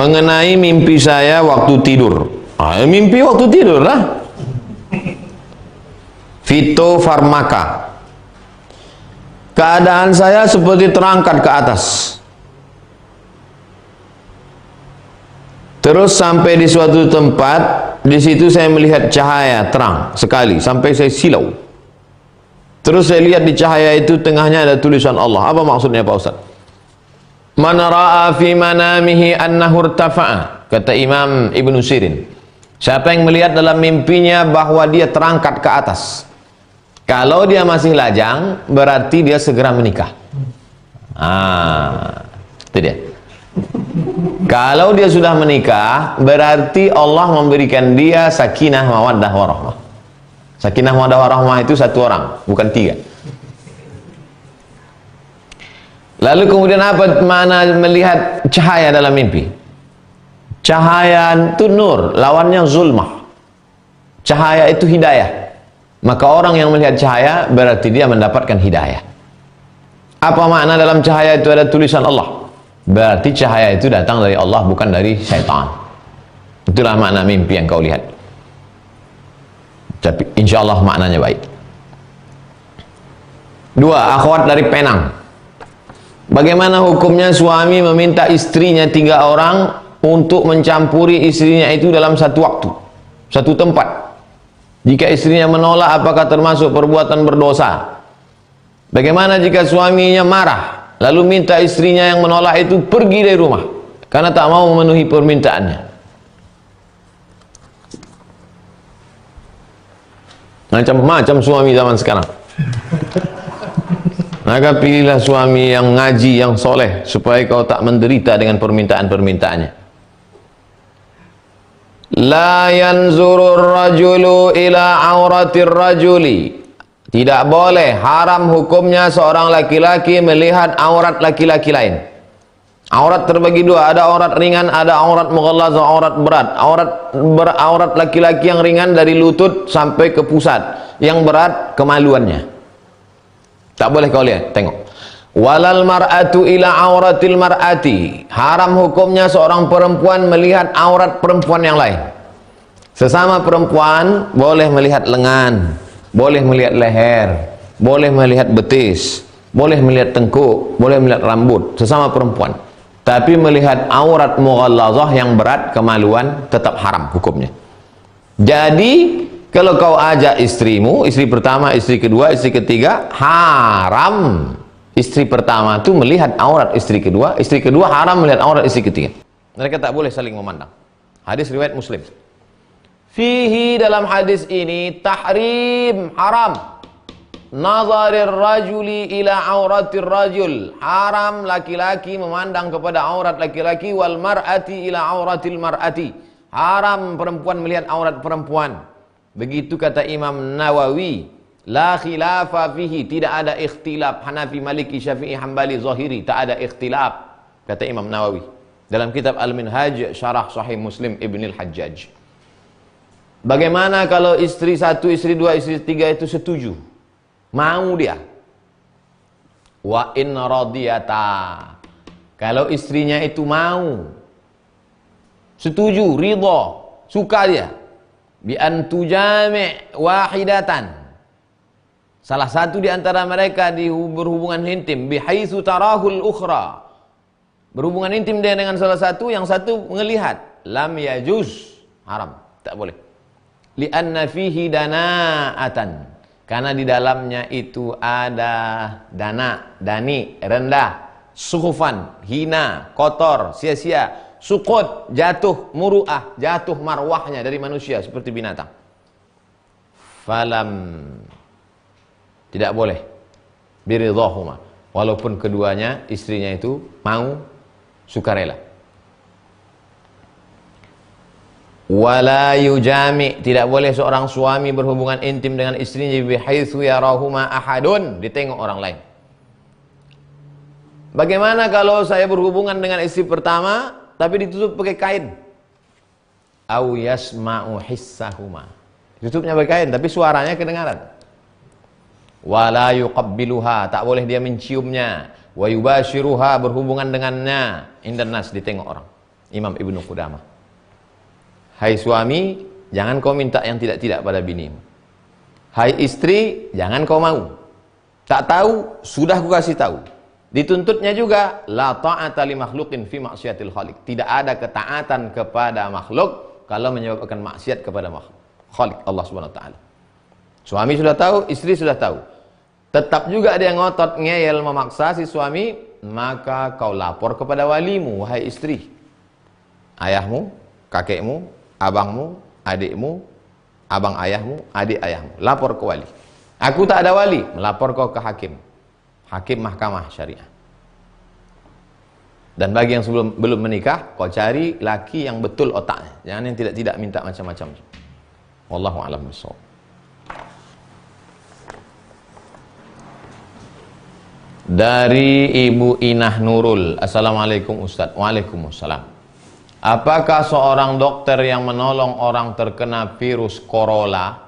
mengenai mimpi saya waktu tidur. Mimpi waktu tidur lah. Fitofarmaka. Keadaan saya seperti terangkat ke atas. Terus sampai di suatu tempat, di situ saya melihat cahaya terang sekali sampai saya silau. Terus saya lihat di cahaya itu tengahnya ada tulisan Allah. Apa maksudnya Pak Ustaz? Man ra'a fi manamihi annahu irtafa'a, kata Imam Ibnu Sirin. Siapa yang melihat dalam mimpinya bahwa dia terangkat ke atas. Kalau dia masih lajang, berarti dia segera menikah. Itu dia. Kalau dia sudah menikah, berarti Allah memberikan dia sakinah, mawaddah, warahmah. Sakinah, mawaddah, warahmah itu satu orang, bukan tiga. Lalu kemudian apa makna melihat cahaya dalam mimpi? Cahaya itu nur, lawannya zulmah. Cahaya itu hidayah. Maka orang yang melihat cahaya berarti dia mendapatkan hidayah. Apa makna dalam cahaya itu ada tulisan Allah? Berarti cahaya itu datang dari Allah, bukan dari syaitan. Itulah makna mimpi yang kau lihat. Tapi insya Allah maknanya baik. Dua, akhwat dari Penang. Bagaimana hukumnya suami meminta istrinya 3 orang untuk mencampuri istrinya itu dalam satu waktu, satu tempat? Jika istrinya menolak, apakah termasuk perbuatan berdosa? Bagaimana jika suaminya marah lalu minta istrinya yang menolak itu pergi dari rumah karena tak mau memenuhi permintaannya? Macam-macam suami zaman sekarang. Maka pilihlah suami yang ngaji, yang soleh, supaya kau tak menderita dengan permintaan-permintaannya. La yanzurur rajulu ila auratir rajuli. Tidak boleh, haram hukumnya seorang laki-laki melihat aurat laki-laki lain. Aurat terbagi dua, ada aurat ringan, ada aurat mughallazah, aurat berat. Aurat laki-laki yang ringan dari lutut sampai ke pusat, yang berat kemaluannya. Tak boleh kau lihat, tengok. Walal mar'atu ila auratil mar'ati. Haram hukumnya seorang perempuan melihat aurat perempuan yang lain. Sesama perempuan boleh melihat lengan, boleh melihat leher, boleh melihat betis, boleh melihat tengkuk, boleh melihat rambut, sesama perempuan. Tapi melihat aurat mughallazah yang berat kemaluan tetap haram hukumnya. Jadi kalau kau ajak istrimu, istri pertama, istri kedua, istri ketiga, haram. Istri pertama itu melihat aurat istri kedua haram melihat aurat istri ketiga. Mereka tak boleh saling memandang. Hadis riwayat Muslim. Fihi, dalam hadis ini, tahrim, haram. Nazarir rajuli ila auratir rajul. Haram laki-laki memandang kepada aurat laki-laki, wal mar'ati ila auratil mar'ati. Haram perempuan melihat aurat perempuan. Begitu kata Imam Nawawi. La khilafa fihi, tidak ada ikhtilaf. Hanafi, Maliki, Syafi'i, Hambali, Zahiri, tak ada ikhtilaf, kata Imam Nawawi dalam kitab Al-Minhaj Syarah Sahih Muslim Ibnil Hajjaj. Bagaimana kalau istri 1, istri 2, istri 3 itu setuju, mau dia? Wa in radiyata, kalau istrinya itu mau, setuju, ridha, suka dia, bi an tujami' wahidatan, salah satu di antara mereka berhubungan intim, bihaitsu tarahul ukhra, berhubungan intim dia dengan salah satu, yang satu melihat, lam yajuz, haram, tak boleh. Li'anna fihi dana'atan, karena di dalamnya itu ada dani, rendah, sukhufan, hina, kotor, sia-sia, sukut, jatuh muru'ah, jatuh marwahnya dari manusia seperti binatang. Falam, tidak boleh biridhahuma, walaupun keduanya, istrinya itu mau, sukarela. Wala yujami, tidak boleh seorang suami berhubungan intim dengan istrinya bihaitsu yarahuma ahadun, ditengok orang lain. Bagaimana kalau saya berhubungan dengan istri pertama tapi ditutup pakai kain? Au yasma'u hissahuma, ditutupnya pakai kain tapi suaranya kedengaran. Wala yuqabbiluha, tak boleh dia menciumnya. Wa yubashiruha, berhubungan dengannya. Indan nas, ditengok orang. Imam Ibnu Qudamah. Hai suami, jangan kau minta yang tidak-tidak pada binimu. Hai istri, jangan kau mau. Tak tahu, sudah ku kasih tahu. Dituntutnya juga, la ta'ata li makhluqin fi maksiatil khaliq. Tidak ada ketaatan kepada makhluk kalau menyebabkan maksiat kepada Khaliq Allah Subhanahu wa taala. Suami sudah tahu, istri sudah tahu. Tetap juga dia ngotot ngeyel memaksa si suami, maka kau lapor kepada walimu, wahai istri. Ayahmu, kakekmu, abangmu, adikmu, abang ayahmu, adik ayahmu. Lapor ke wali. Aku tak ada wali, melapor kau ke hakim. Hakim mahkamah syariah. Dan bagi yang belum menikah, kau cari laki yang betul otaknya. Jangan yang tidak minta macam-macam. Wallahu a'lam bishawab. Dari Ibu Inah Nurul. Assalamualaikum Ustaz. Waalaikumsalam. Apakah seorang dokter yang menolong orang terkena virus corona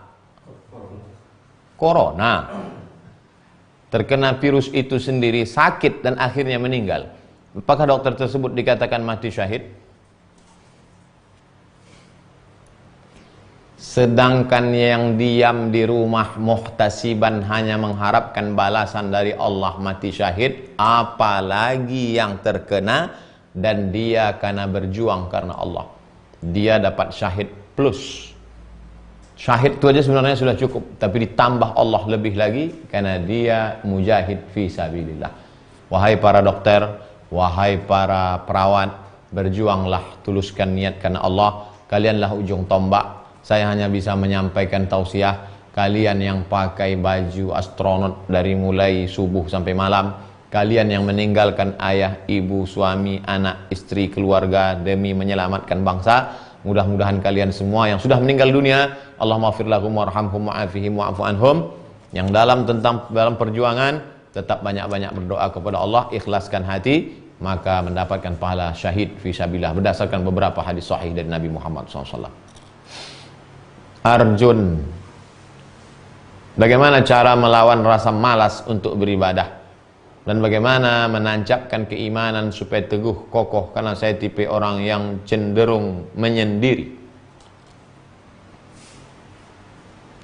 terkena virus itu sendiri sakit dan akhirnya meninggal, apakah dokter tersebut dikatakan mati syahid? Sedangkan yang diam di rumah muhtasiban hanya mengharapkan balasan dari Allah mati syahid, apalagi yang terkena dan dia karena berjuang karena Allah, dia dapat syahid plus. Syahid itu aja sebenarnya sudah cukup, tapi ditambah Allah lebih lagi karena dia mujahid fi sabilillah. Wahai para dokter, wahai para perawat, berjuanglah, tuluskan niat karena Allah. Kalianlah ujung tombak. Saya hanya bisa menyampaikan tausiah. Kalian yang pakai baju astronot dari mulai subuh sampai malam, kalian yang meninggalkan ayah, ibu, suami, anak, istri, keluarga demi menyelamatkan bangsa, mudah-mudahan kalian semua yang sudah meninggal dunia, Allahumma ighfir lahum warhamhum wa'afihim wa'fu anhum, yang dalam perjuangan tetap banyak-banyak berdoa kepada Allah, ikhlaskan hati, maka mendapatkan pahala syahid fi sabilillah berdasarkan beberapa hadis sahih dari Nabi Muhammad SAW. Arjun, bagaimana cara melawan rasa malas untuk beribadah dan bagaimana menancapkan keimanan supaya teguh kokoh, karena saya tipe orang yang cenderung menyendiri.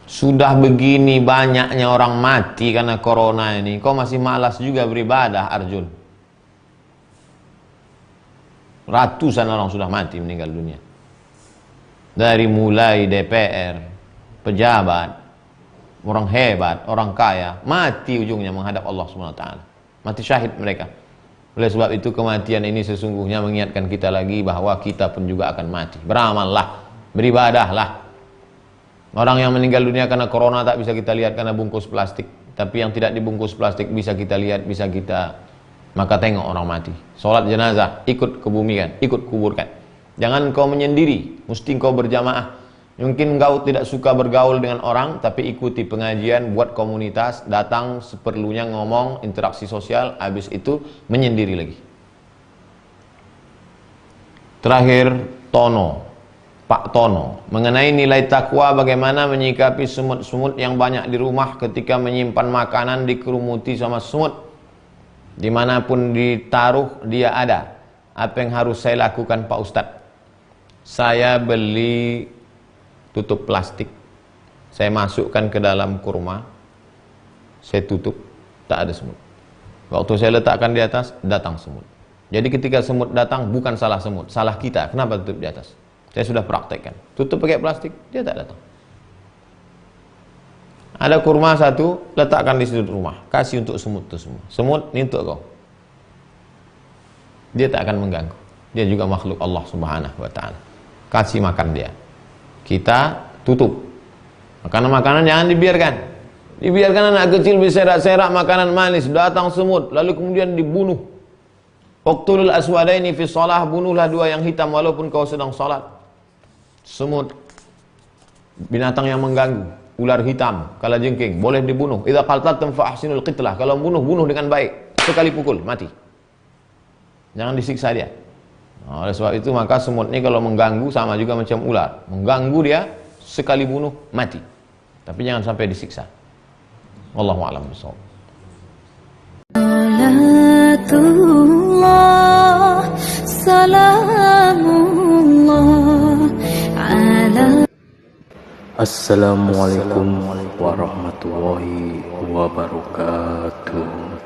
Sudah begini banyaknya orang mati karena corona ini, kau masih malas juga beribadah, Arjun? Ratusan orang sudah mati, meninggal dunia. Dari mulai DPR, pejabat, orang hebat, orang kaya, mati ujungnya menghadap Allah SWT. Mati syahid mereka. Oleh sebab itu kematian ini sesungguhnya mengingatkan kita lagi bahwa kita pun juga akan mati. Beramallah, beribadahlah. Orang yang meninggal dunia karena corona tak bisa kita lihat karena bungkus plastik, tapi yang tidak dibungkus plastik bisa kita lihat, bisa kita. Maka tengok orang mati, sholat jenazah, ikut kebumikan, ikut kuburkan. Jangan kau menyendiri, mesti kau berjamaah. Mungkin kau tidak suka bergaul dengan orang, tapi ikuti pengajian, buat komunitas, datang seperlunya, ngomong, interaksi sosial, habis itu menyendiri lagi. Terakhir, Pak Tono, mengenai nilai takwa, bagaimana menyikapi semut-semut yang banyak di rumah ketika menyimpan makanan dikerumuti sama semut. Dimanapun ditaruh, dia ada. Apa yang harus saya lakukan, Pak Ustadz? Saya beli tutup plastik, saya masukkan ke dalam kurma, saya tutup, tak ada semut. Waktu saya letakkan di atas, datang semut. Jadi ketika semut datang, bukan salah semut, salah kita. Kenapa tutup di atas? Saya sudah praktekkan. Tutup pakai plastik, dia tak datang. Ada kurma satu, letakkan di sudut rumah, kasih untuk semut itu semua. Semut, ini untuk kau. Dia tak akan mengganggu. Dia juga makhluk Allah Subhanahu wa ta'ala. Kasih makan dia. Kita tutup. Makanan-makanan jangan dibiarkan. Dibiarkan anak kecil berserak-serak makanan manis, datang semut, lalu kemudian dibunuh. Uqtulul aswadaini fi shalah, bunuhlah dua yang hitam walaupun kau sedang salat. Semut, binatang yang mengganggu, ular hitam, kalajengking, boleh dibunuh. Idza qataltum fa ahsinul qitlah, kalau bunuh dengan baik, sekali pukul mati. Jangan disiksa dia. Nah, oleh sebab itu maka semut ini kalau mengganggu sama juga macam ular. Mengganggu dia, sekali bunuh, mati. Tapi jangan sampai disiksa. Wallahu a'lam bishawab. Salatullah, salamu Assalamualaikum warahmatullahi wabarakatuh.